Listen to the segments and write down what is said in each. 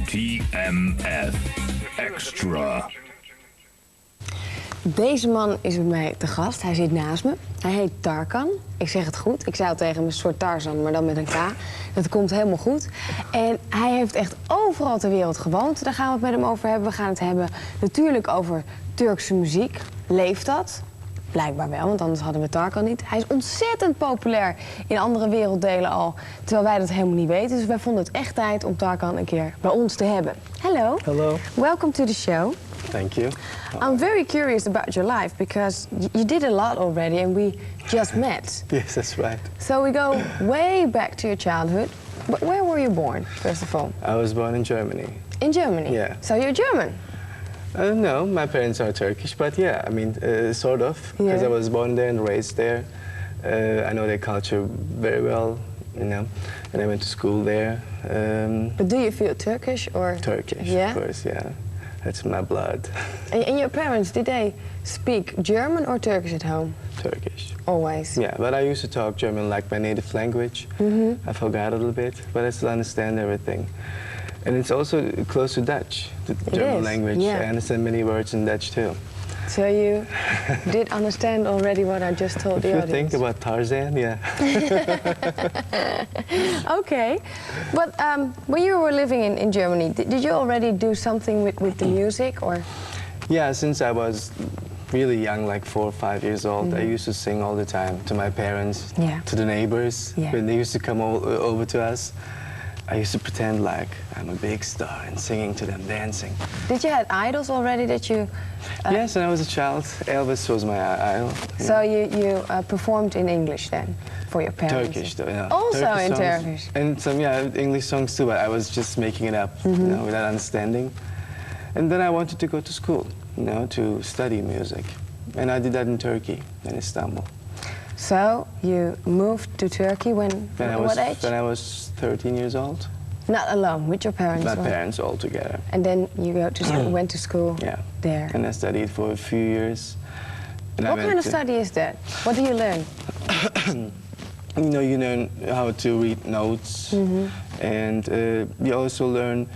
TMF Xtra. Deze man is bij mij te gast. Hij zit naast me. Hij heet Tarkan. Ik zeg het goed. Ik zei al tegen hem een soort Tarzan, maar dan met een K. Dat komt helemaal goed. En hij heeft echt overal ter wereld gewoond. Daar gaan we het met hem over hebben. We gaan het hebben natuurlijk over Turkse muziek. Leeft dat? Blijkbaar wel, want anders hadden we Tarkan niet. Hij is ontzettend populair in andere werelddelen al, terwijl wij dat helemaal niet weten. Dus wij vonden het echt tijd om Tarkan een keer bij ons te hebben. Hello. Hello. Welcome to the show. Thank you. I'm very curious about your life because you did a lot already and we just met. Yes, that's right. So we go way back to your childhood. But where were you born, first of all? I was born in Germany. In Germany? Yeah. So you're German? No, my parents are Turkish, but yeah, I mean, sort of, because Yeah. I was born there and raised there. I know their culture very well, you know, and I went to school there. But do you feel Turkish or? Turkish, Yeah? of course, yeah. That's my blood. And your parents, did they speak German or Turkish at home? Turkish. Always? Yeah, but I used to talk German like my native language. I forgot a little bit, but I still understand everything. And it's also close to Dutch, the German is, language. yeah. I understand many words in Dutch too. So you did understand already what I just told If the you audience? think about Tarzan, yeah. Okay, but when you were living in Germany, did you already do something with the music or? Yeah, since I was really young, like 4 or 5 years old, I used to sing all the time to my parents, Yeah. to the neighbors. Yeah. When they used to come over to us, I used to pretend like I'm a big star and singing to them, dancing. Did you have idols already that you? Yes, when I was a child, Elvis was my idol. So you performed in English then for your parents? Turkish, though, yeah. Also Turkish in songs. Turkish? And some, yeah, English songs too, but I was just making it up, you know, without understanding. And then I wanted to go to school, you know, to study music. And I did that in Turkey, in Istanbul. So you moved to Turkey when what age? When I was 13 years old. Not alone, with your parents? My or? parents all together. And then you went to school Yeah. there? And I studied for a few years. And What kind of study is that? What do you learn? You learn how to read notes, and you also learn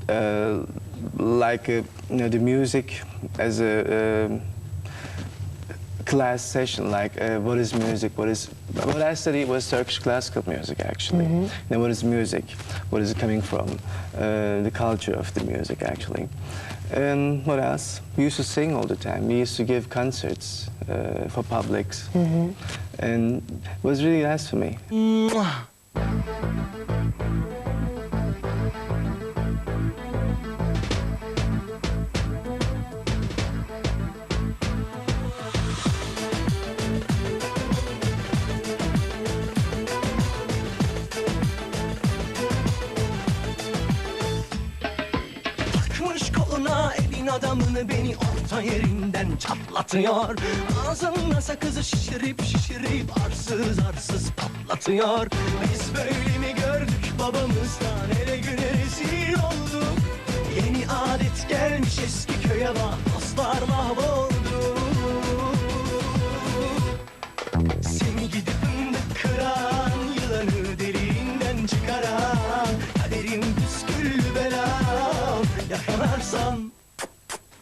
the music as a class session, like what is music, what I studied was Turkish classical music actually. Now what is music, what is it coming from, the culture of the music actually. And what else? We used to sing all the time. We used to give concerts for publics, and it was really nice for me. Takmış koluna evin adamını beni orta yerinden çatlatıyor. Ağzına sakızı şişirip arsız arsız patlatıyor. Biz böyle mi gördük babamızdan, hele güne rezil olduk. Yeni adet gelmiş eski köye bak, dostlar mahvoldu. Seni gidip fındık kıran, yılanı deliğinden çıkaran, kaderim püsküllü belam, yakalarsan.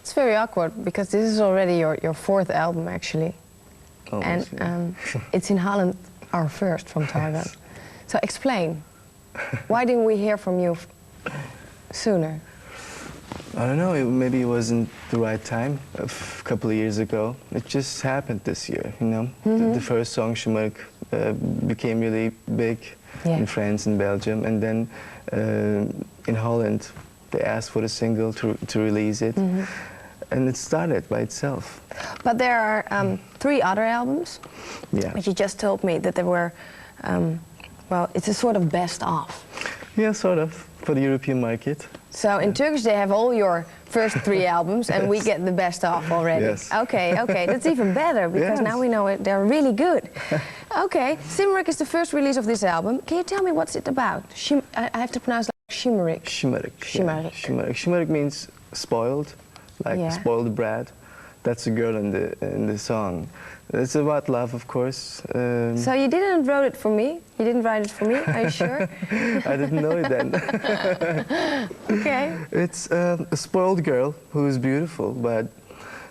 It's very awkward because this is already your fourth album actually. Almost, And it's in Holland, our first from Tarkan. So explain, why didn't we hear from you sooner? I don't know, maybe it wasn't the right time a couple of years ago. It just happened this year, you know. The first song, Şımarık, became really big in France and Belgium. And then in Holland, they asked for the single to release it. And it started by itself. But there are 3 other albums. Yeah. But you just told me that there were, well, it's a sort of best of. Yeah, sort of, for the European market. So in Turkish they have all your first 3 albums and we get the best of already. Yes. Okay, that's even better because now we know they're really good. Okay, Şımarık is the first release of this album. Can you tell me what's it about? I have to pronounce like Şımarık. Şımarık. Şımarık. Şımarık. Şımarık means spoiled, like spoiled bread. That's the girl in the song. It's about love, of course. So you didn't write it for me? You didn't write it for me? Are you sure? I didn't know it then. Okay. It's a spoiled girl who is beautiful, but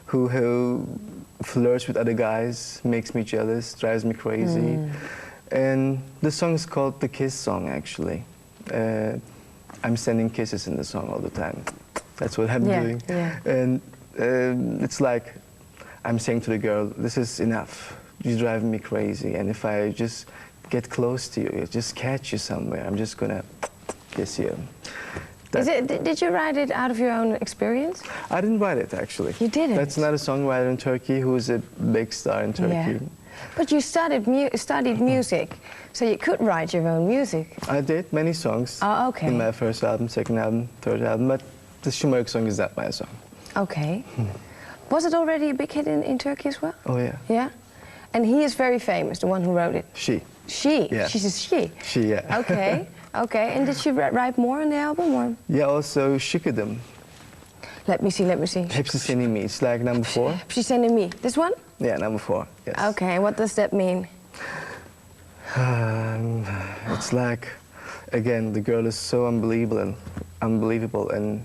who flirts with other guys, makes me jealous, drives me crazy. And the song is called the Kiss Song, actually. I'm sending kisses in the song all the time. That's what I'm doing. Yeah. And it's like I'm saying to the girl, this is enough. You're driving me crazy. And if I just get close to you, just catch you somewhere, I'm just gonna kiss you. Did you write it out of your own experience? I didn't write it, actually. You didn't? That's not a songwriter in Turkey who's a big star in Turkey. Yeah. But you studied music, so you could write your own music. I did many songs. Oh, okay. In my first album, second album, third album, but the Şımarık song is not my song. Okay. Was it already a big hit in Turkey as well? Oh, yeah. Yeah? And he is very famous, the one who wrote it. She. She? Yeah. She's a she? She, yeah. Okay. Okay. And did she write more on the album, or? Yeah, also Şıkıdım. Let me see. Hepsi Senin Mi. It's like number 4. She's sending me. This one? Yeah, number 4, yes. Okay, what does that mean? It's like, again, the girl is so unbelievable, and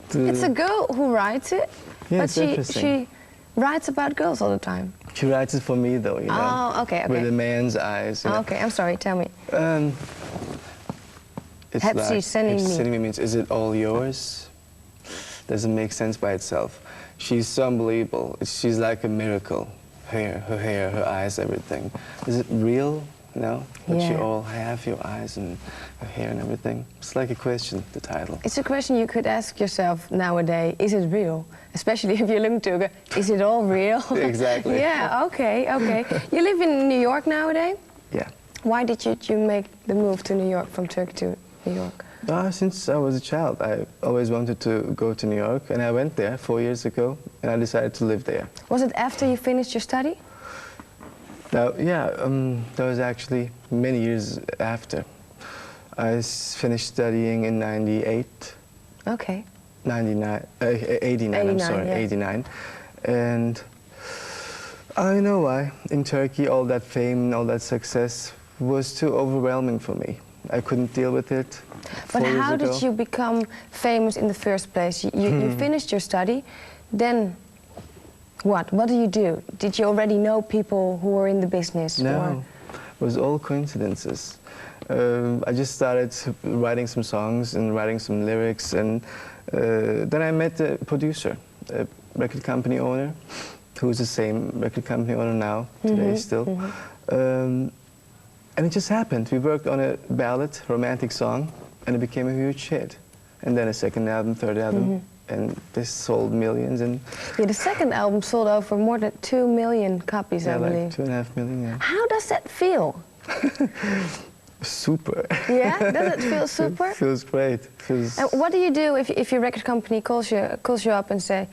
It's a girl who writes it, Yeah, but it's interesting. she writes about girls all the time. She writes it for me, though, you know. Oh, okay. With a man's eyes. You know? Okay, I'm sorry, tell me. It's Hepsi Senin Mi. Senin Mi means, is it all yours? Doesn't make sense by itself. She's so unbelievable. She's like a miracle. Her hair, her eyes, everything. Is it real? No? But you Yeah. all have your eyes and your hair and everything. It's like a question, the title. It's a question you could ask yourself nowadays, is it real? Especially if you're looking to go, is it all real? Exactly. Yeah, okay. You live in New York nowadays? Yeah. Why did you make the move to New York, from Turkey to New York? Since I was a child, I always wanted to go to New York, and I went there 4 years ago, and I decided to live there. Was it after you finished your study? That was actually many years after. I finished studying in 98. Okay. 89, I'm sorry, yeah. 89. And I know why. In Turkey, all that fame, all that success was too overwhelming for me. I couldn't deal with it. But how did you become famous in the first place? You finished your study, then what? What do you do? Did you already know people who were in the business? No, or? it was all coincidences. I just started writing some songs and writing some lyrics, and then I met a producer, a record company owner, who's the same record company owner now, today still. And it just happened. We worked on a ballad, romantic song, and it became a huge hit. And then a second album, third album, and this sold millions. And Yeah, the second album sold over more than 2 million copies, I believe. like 2.5 million. Yeah. How does that feel? Super. Yeah, does it feel super? It feels great. Feels. And what do you do if your record company calls you up and say,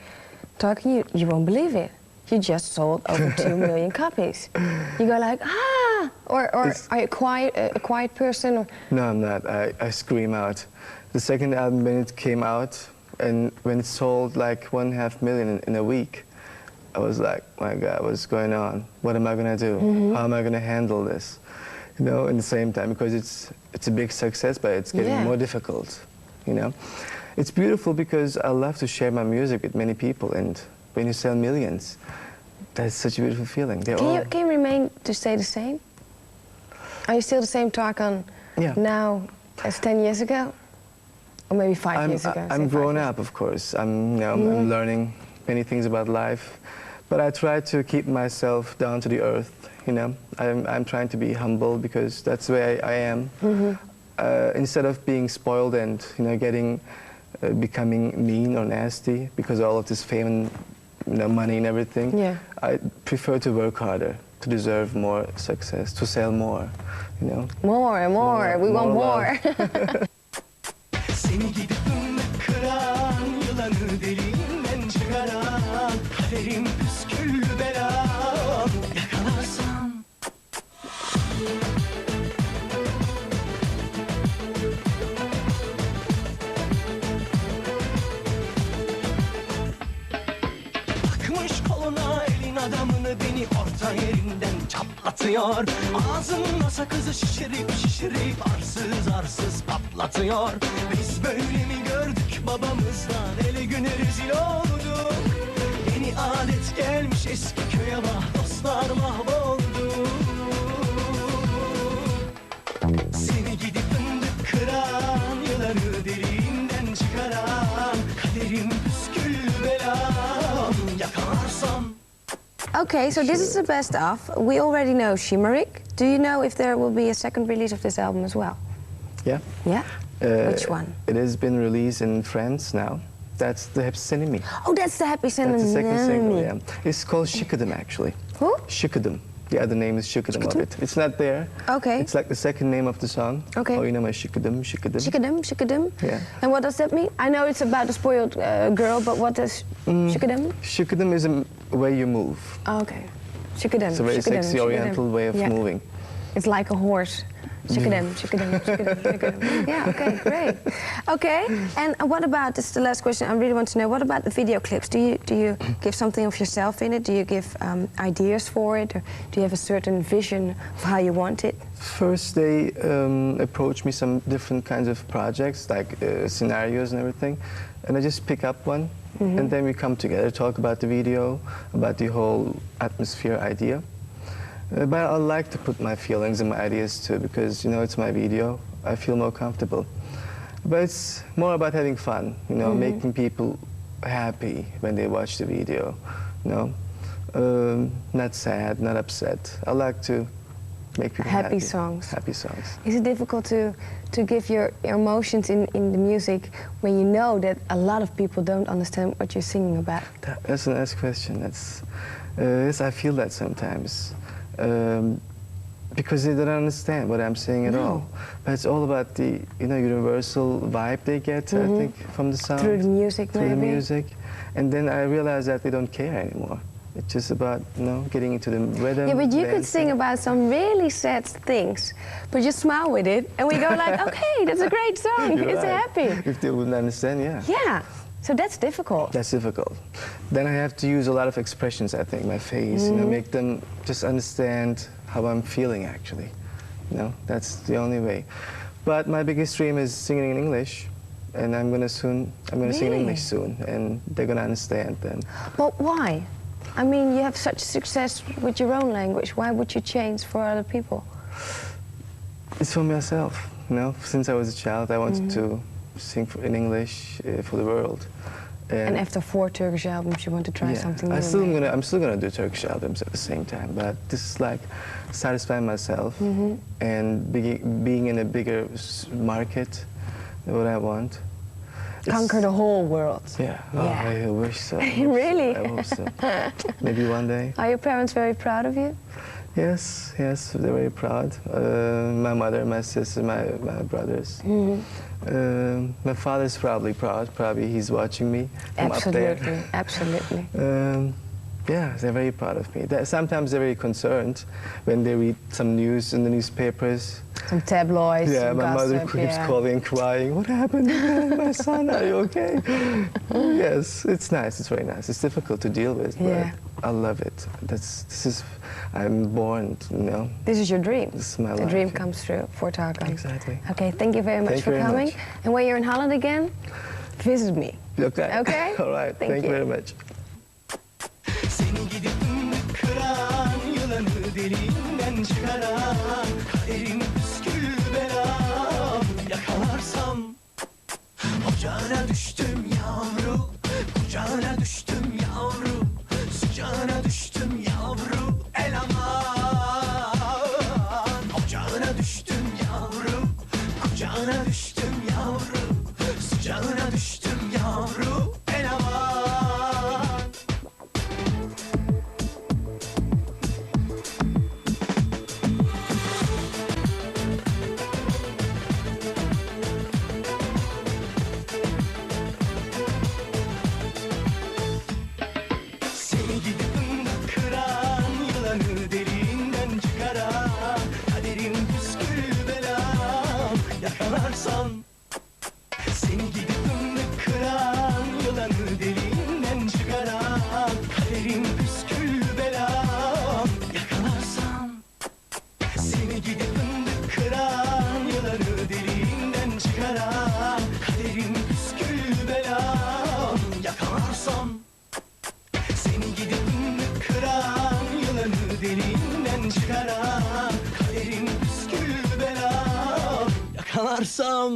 Tarkan, you won't believe it. You just sold over 2 million copies. You go like, or are you a quiet person? Or? No, I'm not. I scream out. The second album, when it came out, and when it sold like 1.5 million in a week, I was like, my God, what's going on? What am I gonna do? How am I gonna handle this? You know, in the same time, because it's a big success, but it's getting more difficult. You know, it's beautiful because I love to share my music with many people, and when you sell millions, that's such a beautiful feeling. Can you remain to stay the same? Are you still the same Tarkan now as 10 years ago? Or maybe 5 years ago? I'm grown up, of course. I'm learning many things about life. But I try to keep myself down to the earth, you know. I'm trying to be humble because that's where I am. Instead of being spoiled and, you know, becoming mean or nasty because of all of this fame and, you know, money and everything. Yeah. I prefer to work harder, to deserve more success, to sell more, you know. More and more. We want more. Seni gidip kıran, yılanı derinden çıkaran, kaderim püsküllü belam, yakalarsam. Akmış patlatıyor. Ağzında sakızı şişirip şişirip arsız arsız patlatıyor. Biz böyle mi gördük babamızdan, ele güne rezil olduk. Yeni adet gelmiş eski köye, vah dostlar mahvoldu. Seni gidip fındık kıran, yılanı deliğinden çıkaran, kaderim püskül belam, yakalarsam. Okay, so this is the best of. We already know Shimmerik. Do you know if there will be a second release of this album as well? Yeah. Yeah? Which one? It has been released in France now. That's the Happy Sending Me. Oh, that's the Happy Sending That's the second single, Me. yeah. It's called Şıkıdım actually. Who? Şıkıdım. The other name is Şıkıdım of it. It's not there. Okay. It's like the second name of the song. Okay. Oh, you know my Şıkıdım, Şıkıdım. Shikadim, shikadim. Yeah. And what does that mean? I know it's about a spoiled girl, but what does shikadim? Şıkıdım is a way you move. Oh, okay. Shikadim. It's a very shikadim, sexy shikadim. oriental way of Yeah. moving. It's like a horse. Shikadim, shikadim, shikadim, shikadim. Yeah, okay, great. Okay, and what about, this is the last question, I really want to know, what about the video clips? Do you give something of yourself in it? Do you give ideas for it? Or do you have a certain vision of how you want it? First, they approach me some different kinds of projects, like scenarios and everything, and I just pick up one, and then we come together, talk about the video, about the whole atmosphere idea. But I like to put my feelings and my ideas too, because, you know, it's my video. I feel more comfortable. But it's more about having fun, you know, making people happy when they watch the video, you know. Not sad, not upset. I like to make people happy. Happy songs. Happy songs. Is it difficult to give your emotions in the music when you know that a lot of people don't understand what you're singing about? That's a nice question. Yes, I feel that sometimes. Because they don't understand what I'm saying at all. But it's all about the, you know, universal vibe they get, I think, from the sound. Through the music, Through maybe? the music. And then I realized that they don't care anymore. It's just about, you know, getting into the rhythm. Yeah, but you could dancing. sing about some really sad things, but you smile with it, and we go like, okay, that's a great song, You're it's right. happy. If they wouldn't understand, yeah. Yeah, so that's difficult. That's difficult. Then I have to use a lot of expressions, I think, my face, you know, make them just understand how I'm feeling, actually. You know, that's the only way. But my biggest dream is singing in English, and I'm gonna sing in Really? English soon, and they're gonna understand then. But why? I mean, you have such success with your own language. Why would you change for other people? It's for myself, you know. Since I was a child, I wanted to sing in English for the world. And after 4 Turkish albums, you want to try something new? I'm still gonna do Turkish albums at the same time, but this is like satisfying myself and being in a bigger market, what I want. Conquer the whole world. Yeah. Oh, Yeah. I wish so. Really? I hope so. Maybe one day. Are your parents very proud of you? Yes, they're very proud. My mother, my sister, my brothers. My father's probably proud. Probably he's watching me from up there. Absolutely. Yeah, they're very proud of me. Sometimes they're very concerned when they read some news in the newspapers. Some tabloids, Yeah, some my mother gossip, keeps calling, crying. What happened? My son, are you okay? Oh, yes, it's nice. It's very nice. It's difficult to deal with, Yeah. but I love it. I'm born, you know. This is your dream. This is my The life, dream yeah. comes true for Tarkan. Exactly. Okay, thank you very much Thank for you very coming. much. And when you're in Holland again, visit me. Okay. Okay? All right. Thank Thank you. you very much. Seni gidip fındık kıran, yılanı deliğinden çıkaran, kaderim püskül belam, yakalarsam. Ocağına düştüm yavru, kucağına düştüm yavru, sıcağına düştüm yavru, el aman. Ocağına düştüm yavru, kucağına düştüm yavru, sıcağına düştüm yavru, el aman. Seni gidip fındık kıran, yılanı deliğinden çıkaran, kaderim püskül belam, yakalarsan. Seni gidip fındık kıran, yılanı deliğinden çıkaran, kaderim püskül belam, yakalarsan. gidip fındık kıran, yılanı deliğinden çıkaran, kaderim püskül belam yakalarsam. Seni gidip fındık kıran, yılanı deliğinden çıkaran, kaderim püskül belam yakalarsam.